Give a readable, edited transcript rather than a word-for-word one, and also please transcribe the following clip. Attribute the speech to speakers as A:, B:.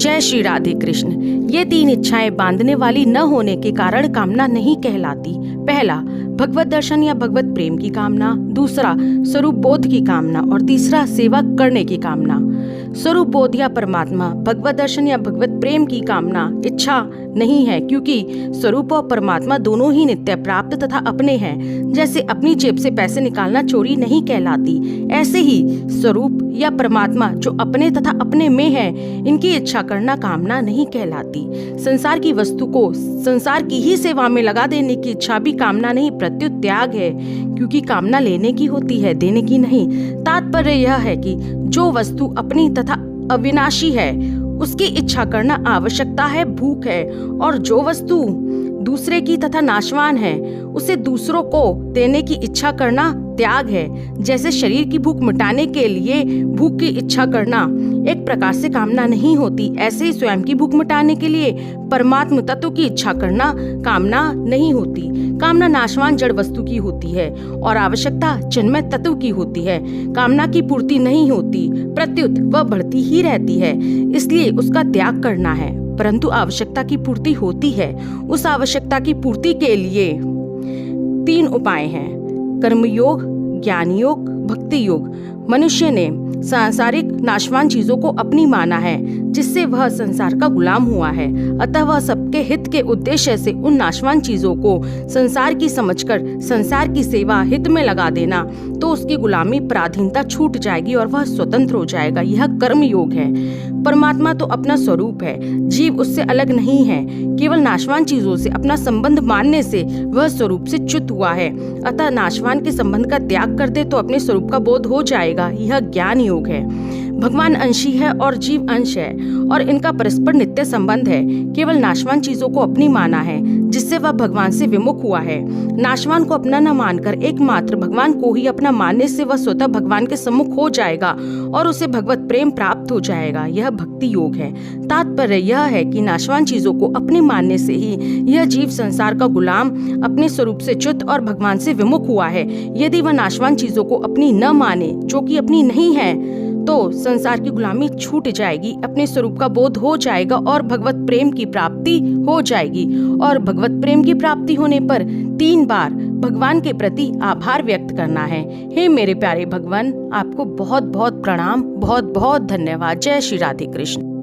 A: जय श्री राधे कृष्ण। ये 3 इच्छाएं बांधने वाली न होने के कारण कामना नहीं कहलाती। पहला, भगवत दर्शन या भगवत प्रेम की कामना। दूसरा, स्वरूप बोध की कामना। और तीसरा, सेवा करने की कामना। स्वरूप बोध या परमात्मा, भगवत दर्शन या भगवत प्रेम की कामना इच्छा नहीं है, क्योंकि स्वरूप और परमात्मा दोनों ही नित्य प्राप्त तथा अपने हैं। जैसे अपनी जेब से पैसे निकालना चोरी नहीं कहलाती, ऐसे ही स्वरूप या परमात्मा जो अपने तथा अपने में है, इनकी इच्छा करना कामना नहीं कहलाती। संसार की वस्तु को संसार की ही सेवा में लगा देने की इच्छा भी कामना नहीं, प्रत्युत त्याग है, क्योंकि कामना लेने की होती है, देने की नहीं। तात्पर्य यह है कि जो वस्तु अपनी तथा अविनाशी है उसकी इच्छा करना आवश्यकता है, भूख है, और जो वस्तु दूसरे की तथा नाशवान है उसे दूसरों को देने की इच्छा करना त्याग है। जैसे शरीर की भूख मिटाने के लिए भूख की इच्छा करना एक प्रकार से कामना नहीं होती, ऐसे ही स्वयं की भूख मिटाने के लिए परमात्म तत्व की इच्छा करना कामना नहीं होती। कामना नाशवान जड़ वस्तु की होती है और आवश्यकता चिन्मय तत्व की होती है। कामना की पूर्ति नहीं होती, प्रत्युत वह बढ़ती ही रहती है, इसलिए उसका त्याग करना है। परंतु आवश्यकता की पूर्ति होती है। उस आवश्यकता की पूर्ति के लिए 3 उपाय हैं: कर्मयोग, ज्ञान योग, भक्ति योग। मनुष्य ने सांसारिक नाशवान चीजों को अपनी माना है, जिससे वह संसार का गुलाम हुआ है। अतः वह सबके हित के उद्देश्य से उन नाशवान चीजों को संसार की समझकर संसार की सेवा हित में लगा देना, तो उसकी गुलामी पराधीनता छूट जाएगी और वह स्वतंत्र हो जाएगा। यह कर्म योग है। परमात्मा तो अपना स्वरूप है, जीव उससे अलग नहीं है। केवल नाशवान चीजों से अपना संबंध मानने से वह स्वरूप से च्युत हुआ है। अतः नाशवान के संबंध का त्याग कर दे तो अपने स्वरूप का बोध हो जाएगा। यह ज्ञान योग है। भगवान अंशी है और जीव अंश है और इनका परस्पर नित्य संबंध है। केवल नाशवान चीजों को अपनी माना है, जिससे वह भगवान से विमुख हुआ है। नाशवान को अपना न मानकर एकमात्र भगवान को ही अपना मानने से वह स्वतः भगवान के सम्मुख हो जाएगा और उसे भगवत प्रेम प्राप्त हो जाएगा। यह भक्ति योग है। तात्पर्य यह है कि नाशवान चीजों को अपनी मानने से ही यह जीव संसार का गुलाम, अपने स्वरूप से च्युत और भगवान से विमुख हुआ है। यदि वह नाशवान चीजों को अपनी न माने, जो कि अपनी नहीं है, तो संसार की गुलामी छूट जाएगी, अपने स्वरूप का बोध हो जाएगा और भगवत प्रेम की प्राप्ति हो जाएगी। और भगवत प्रेम की प्राप्ति होने पर 3 बार भगवान के प्रति आभार व्यक्त करना है। हे मेरे प्यारे भगवान, आपको बहुत बहुत प्रणाम, बहुत बहुत धन्यवाद। जय श्री राधे कृष्ण।